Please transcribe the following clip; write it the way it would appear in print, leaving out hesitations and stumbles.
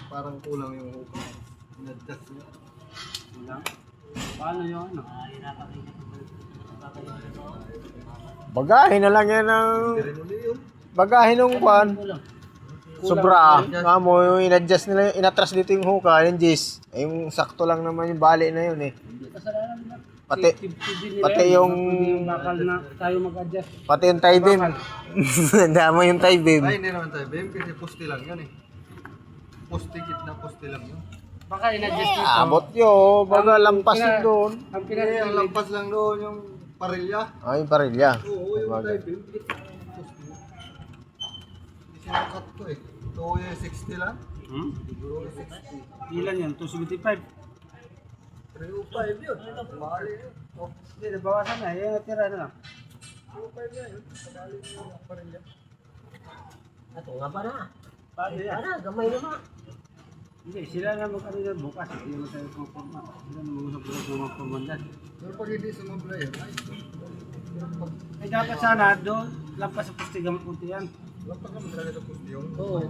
Parang kulang yung upa. Inadjust niya. Kulang. Paano yung ano? Bagahin na lang yan ng... Hindi rin uli yun. Bagahin ng kwan. Kulang. Sobra. Mo yung inadjust nila, inatras dito yung hook, yung Jis. Eh, yung sakto lang naman yung bali na yun eh. Hindi kasalanan nila. Pati- TV nila pati yan. yung- Hindi yung bakal na tayo mag-adjust. Pati yung tie beam. Dama yung tie beam. Ay, hindi naman tayo. Bem, kasi poste lang yun eh. Poste, na poste lang yun. Baka in-adjust dito. Abot yun. Baga lampas yun doon. Ang Ang pinag lampas lang doon yung parilya. Ay, yung parilya. Oo, yung Baga. tayo bem. Poste. Hindi sinakat ko eh. Ito yung 60 lang. Siguro yung 60. Ilan yan? 275. 305 yun. Mahal yun. Oh, Hindi, nabawasan na. Yan, natira na lang. 305 na yun. Sabali mo yung parilya. Ato nga pa na. Paano yan? Para, gamay naman. Hindi, sila na mag-ano yan bukas. Hindi naman tayo pang-forma. Sila na mag-usap ng mga formandan. Pero pag hindi sumabla yun, ay, Eh dapat sana doon, lampas sa pustigang puti yan. lampas naman talaga sa poste yung Oo.